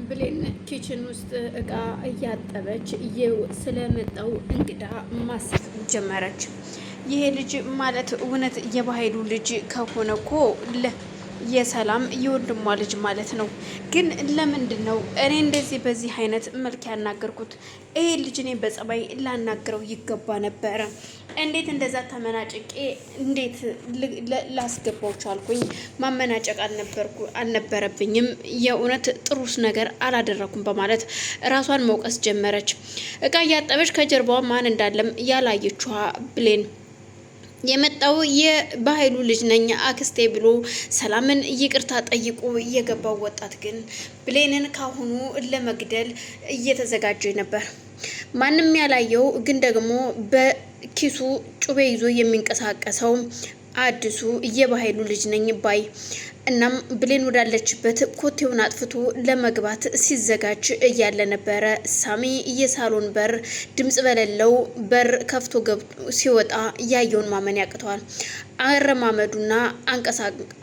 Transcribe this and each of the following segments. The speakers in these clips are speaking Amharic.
ብሌን ኪችን ውስጥ እቃ እያጠበች ስለመጣው እንግዳ ማሰብ ጀመረች። ይሄ ልጅ ማለት እውነት የባህሉ ልጅ ከሆነ እኮ የሰላም የወንድሟ ልጅ ማለት ነው። ግን ለምንድን ነው እኔ እንደዚህ በዚህ አይነት መልክ ያናገርኩት? ይሄ ልጅ እኔ በጸባይ ላናግረው ይገባ ነበረ። እንዴት እንደዛ ተመናጭቄ እንዴት ላስገባው ቻልኩኝ? ማመናጨቅ አልነበረብኝም። የእውነት ጥሩስ ነገር አላደረኩም በማለት ራሷን መውቀስ ጀመረች። እቃ እያጠበች ከጀርባዋ ማን እንዳለም ያላየችዋ ብሌን የመጣው የባህሉ ልጅ ነኝ አክስቴ ብሎ ሰላምን ይቅርታ ጠይቆ የገባው ወጣት ግን ብሌንን ካሁኑ ለመግደል እየተዘጋጀ ነበር። ማንም ያላየው ግን ደግሞ በኪሱ ጩቤ ይዞ የሚንቀሳቀሰው አዲሱ የባህሉ ልጅ ነኝ ባይ። እናም ብሌን ወዳለችበት ኮቴውን አጥፍቶ ለመግባት ሲዘጋጅ እያለ ነበረ ሳሚ የሳሎን በር ድምጽ በሌለው በር ከፍቶ ሲወጣ ያየውን ማመን ያቅተዋል። አረማመዱና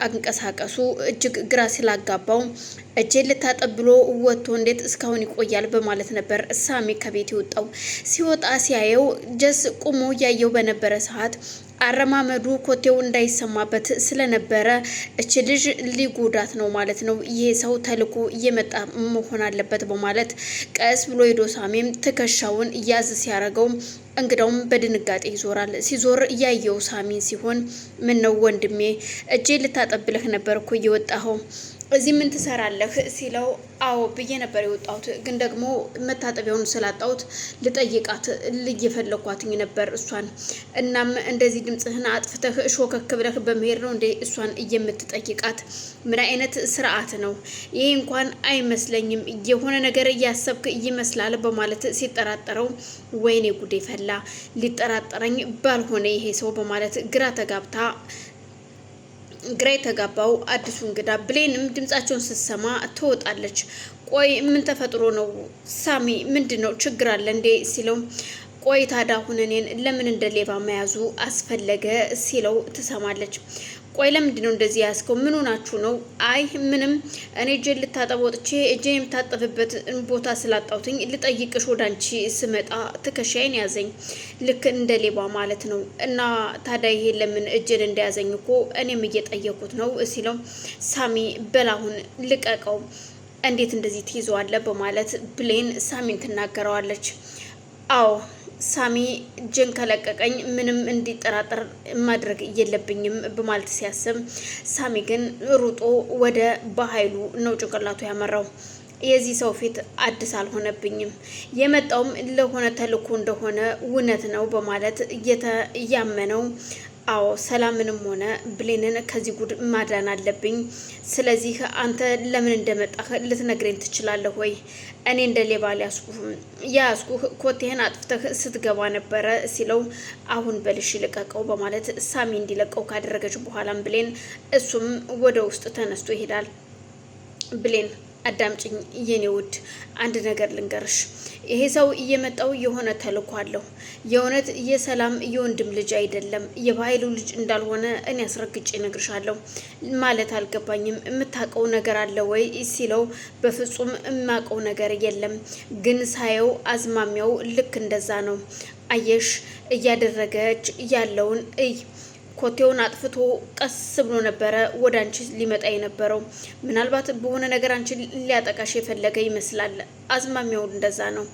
አንቀሳቀሱ እጅግ ግራ ስላጋባው እጄን ልታጠብ ብሎ ወጥቶ እንዴት እስካሁን ይቆያል በማለት ነበር ሳሚ ከቤት የወጣው። ሲወጣ ሲያየው ጀስ ቁሞ ያየው በነበረ ሰዓት አረማመዱ ኮቴው እንዳይሰማበት ስለነበረ እች ልጅ ሊጎዳት ነው ማለት ነው፣ ይሄ ሰው ተልኮ እየመጣ መሆን አለበት በማለት ቀስ ብሎ ሄዶ ሳሚም ትከሻውን ያዝ ሲያረገው እንግዳውም በድንጋጤ ይዞራል። ሲዞር ያየው ሳሚን ሲሆን ምን ነው ወንድሜ እጄ ልታጠብልህ ነበር እኮ እየወጣኸው እዚህ ምን ትሰራለህ ሲለው አዎ ብዬ ነበር የወጣሁት፣ ግን ደግሞ መታጠቢያውን ስላጣሁት ልጠይቃት እየፈለኳትኝ ነበር እሷን። እናም እንደዚህ ድምጽህን አጥፍተህ ሾከክ ብለህ በመሄድ ነው እንዴ እሷን የምትጠይቃት? ምን አይነት ስርዓት ነው ይሄ? እንኳን አይመስለኝም፣ የሆነ ነገር እያሰብክ ይመስላል በማለት ሲጠራጠረው ወይኔ ጉዴ ፈላ፣ ሊጠራጠረኝ ባልሆነ ይሄ ሰው በማለት ግራ የተጋባው አዲሱ እንግዳ ብሌንም ድምጻቸውን ስትሰማ ትወጣለች። ቆይ ምን ተፈጥሮ ነው ሳሚ? ምንድነው ችግር አለ እንዴ ሲለው ቆይ ታዲያ አሁን እኔን ለምን እንደ ሌባ መያዙ አስፈለገ ሲለው ትሰማለች። ቆይ ለምንድን ነው እንደዚህ ያስከው? ምን ሆናችሁ ነው? አይ ምንም፣ እኔ እጄን ልታጠብ ወጥቼ እጄን የምታጠብበት ቦታ ስላጣሁትኝ ልጠይቅሽ ወደ አንቺ ስመጣ ትከሻዬን ያዘኝ፣ ልክ እንደ ሌባ ማለት ነው። እና ታዲያ ይሄ ለምን እጄን እንደያዘኝ እኮ እኔም እየጠየኩት ነው ሲለው ሳሚ በላሁን ልቀቀው፣ እንዴት እንደዚህ ትይዘዋለህ በማለት ብሌን ሳሚን ትናገረዋለች። አዎ ሳሚ እጄን ከለቀቀኝ ምንም እንዲጠራጠር ማድረግ የለብኝም በማለት ሲያስብ፣ ሳሚ ግን ሩጦ ወደ በኃይሉ ነው ጭንቅላቱ ያመራው። የዚህ ሰው ፊት አዲስ አልሆነብኝም፣ የመጣውም ለሆነ ተልእኮ እንደሆነ እውነት ነው በማለት እያመነው አዎ ሰላምንም ሆነ ብሌንን ከዚህ ጉድ ማዳን አለብኝ። ስለዚህ አንተ ለምን እንደመጣህ ልትነግረኝ ትችላለህ ወይ? እኔ እንደ ሌባ ያስኩህ ኮቴህን አጥፍተህ ስትገባ ነበረ ሲለው አሁን በልሽ ልቀቀው በማለት ሳሚ እንዲለቀው ካደረገች በኋላም ብሌን እሱም ወደ ውስጥ ተነስቶ ይሄዳል። ብሌን አዳምጭኝ የኔ ውድ፣ አንድ ነገር ልንገርሽ። ይሄ ሰው እየመጣው የሆነ ተልእኮ አለው። የእውነት የሰላም የወንድም ልጅ አይደለም፣ የባህሉ ልጅ እንዳልሆነ እኔ አስረግጬ እነግርሻለሁ። ማለት አልገባኝም፣ የምታውቀው ነገር አለ ወይ ሲለው በፍጹም የማውቀው ነገር የለም፣ ግን ሳየው አዝማሚያው ልክ እንደዛ ነው። አየሽ እያደረገች ያለውን ኮቴውን አጥፍቶ ቀስ ብሎ ነበረ ወደ አንቺ ሊመጣ የነበረው። ምናልባት በሆነ ነገር አንቺ ሊያጠቃሽ የፈለገ ይመስላል። አዝማሚያው እንደዛ ነው።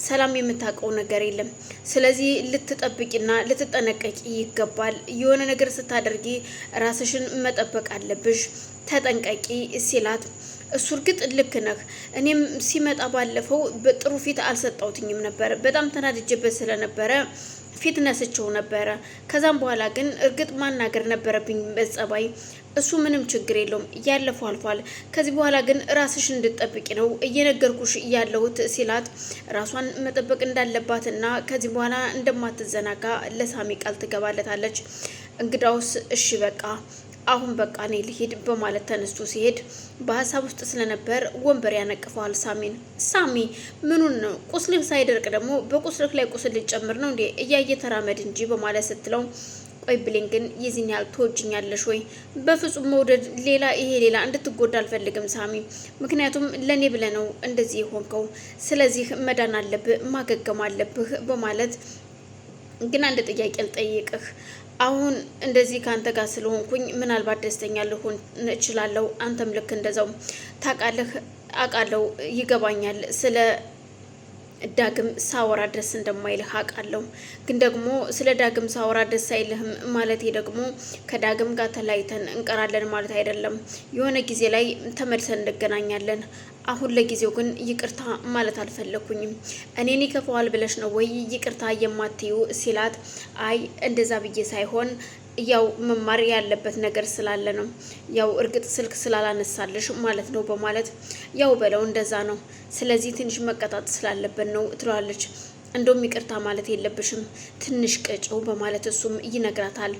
ሰላም የምታውቀው ነገር የለም። ስለዚህ ልትጠብቂና ልትጠነቀቂ ይገባል። የሆነ ነገር ስታደርጊ ራስሽን መጠበቅ አለብሽ፣ ተጠንቀቂ ሲላት እሱ እርግጥ ልክ ነህ። እኔም ሲመጣ ባለፈው በጥሩ ፊት አልሰጠውትኝም ነበር፣ በጣም ተናድጄበት ስለነበረ ፊት ነስቸው ነበረ። ከዛም በኋላ ግን እርግጥ ማናገር ነበረብኝ በጸባይ። እሱ ምንም ችግር የለውም፣ ያለፈው አልፏል። ከዚህ በኋላ ግን ራስሽ እንድትጠብቂ ነው እየነገርኩሽ ያለሁት ሲላት ራሷን መጠበቅ እንዳለባትና ከዚህ በኋላ እንደማትዘናጋ ለሳሚ ቃል ትገባለታለች። እንግዳውስ እሺ በቃ አሁን በቃ እኔ ልሄድ በማለት ተነስቶ ሲሄድ በሀሳብ ውስጥ ስለነበር ወንበር ያነቅፈዋል ሳሚን። ሳሚ ምኑን ነው? ቁስልህ ሳይደርቅ ደግሞ በቁስልህ ላይ ቁስል ልጨምር ነው እንዴ? እያየ ተራመድ እንጂ በማለት ስትለው ቆይ ብሌን ግን የዚህን ያህል ትወጅኛለሽ ወይ? በፍጹም መውደድ ሌላ፣ ይሄ ሌላ። እንድትጎዳ አልፈልግም ሳሚ፣ ምክንያቱም ለእኔ ብለህ ነው እንደዚህ የሆንከው። ስለዚህ መዳን አለብህ፣ ማገገም አለብህ በማለት ግን አንድ ጥያቄ ልጠይቅህ። አሁን እንደዚህ ከአንተ ጋር ስለሆንኩኝ ምናልባት ደስተኛ ልሆን እችላለሁ። አንተም ልክ እንደዛው ታውቃለህ። አውቃለሁ፣ ይገባኛል። ስለ ዳግም ሳወራ ደስ እንደማይልህ አውቃለሁ። ግን ደግሞ ስለ ዳግም ሳወራ ደስ አይልህም ማለት ደግሞ ከዳግም ጋር ተለያይተን እንቀራለን ማለት አይደለም። የሆነ ጊዜ ላይ ተመልሰን እንገናኛለን። አሁን ለጊዜው ግን ይቅርታ ማለት አልፈለኩኝም። እኔን ይከፋዋል ብለሽ ነው ወይ ይቅርታ የማትዩ ሲላት፣ አይ እንደዛ ብዬ ሳይሆን ያው መማር ያለበት ነገር ስላለ ነው። ያው እርግጥ ስልክ ስላላነሳልሽ ማለት ነው በማለት ያው በለው እንደዛ ነው። ስለዚህ ትንሽ መቀጣት ስላለበት ነው ትለዋለች። እንደውም ይቅርታ ማለት የለብሽም ትንሽ ቅጭው በማለት እሱም ይነግራታል።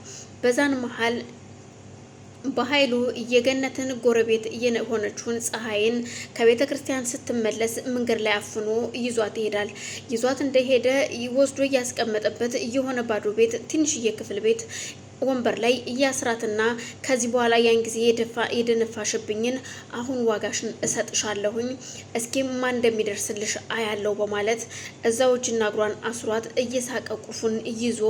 በዛን መሀል በኃይሉ የገነትን ጎረቤት የሆነችውን ፀሐይን ከቤተ ክርስቲያን ስትመለስ መንገድ ላይ አፍኖ ይዟት ይሄዳል። ይዟት እንደሄደ ወስዶ እያስቀመጠበት የሆነ ባዶ ቤት፣ ትንሽዬ ክፍል ቤት ወንበር ላይ እያስራትና ከዚህ በኋላ ያን ጊዜ የደነፋሽብኝን አሁን ዋጋሽን እሰጥሻለሁኝ፣ እስኪ ማን እንደሚደርስልሽ አያለው በማለት እዛው እጅና እግሯን አስሯት እየሳቀ ቁልፉን ይዞ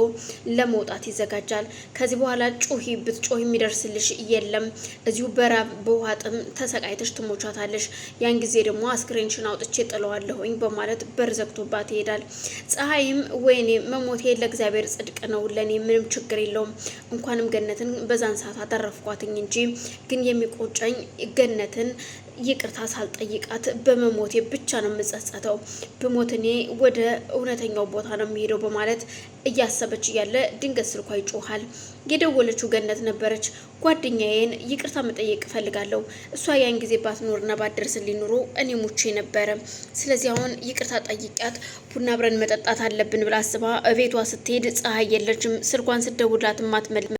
ለመውጣት ይዘጋጃል። ከዚህ በኋላ ጩሂ ብትጮሂ የሚደርስልሽ የለም፣ እዚሁ በራብ በውሃ ጥም ተሰቃይተሽ ትሞቻታለሽ፣ ያን ጊዜ ደግሞ አስክሬንሽን አውጥቼ ጥለዋለሁኝ በማለት በር ዘግቶባት ይሄዳል። ፀሐይም ወይኔ መሞቴ ለእግዚአብሔር ጽድቅ ነው፣ ለእኔ ምንም ችግር የለውም፣ እንኳንም ገነትን በዛን ሰዓት አተረፍኳትኝ እንጂ ግን የሚቆጨኝ ገነትን ይቅርታ ሳልጠይቃት በመሞቴ ብቻ ነው የምጸጸተው። በሞት እኔ ወደ እውነተኛው ቦታ ነው የሚሄደው በማለት እያሰበች እያለ ድንገት ስልኳ ይጮሃል። የደወለችው ገነት ነበረች። ጓደኛዬን ይቅርታ መጠየቅ እፈልጋለሁ። እሷ ያን ጊዜ ባትኖርና ባትደርስልኝ ኑሮ እኔ ሙቼ ነበረ። ስለዚህ አሁን ይቅርታ ጠይቂያት ቡና አብረን መጠጣት አለብን ብላ አስባ እቤቷ ስትሄድ ፀሐይ የለችም። ስልኳን ስደውላት ማትመልስ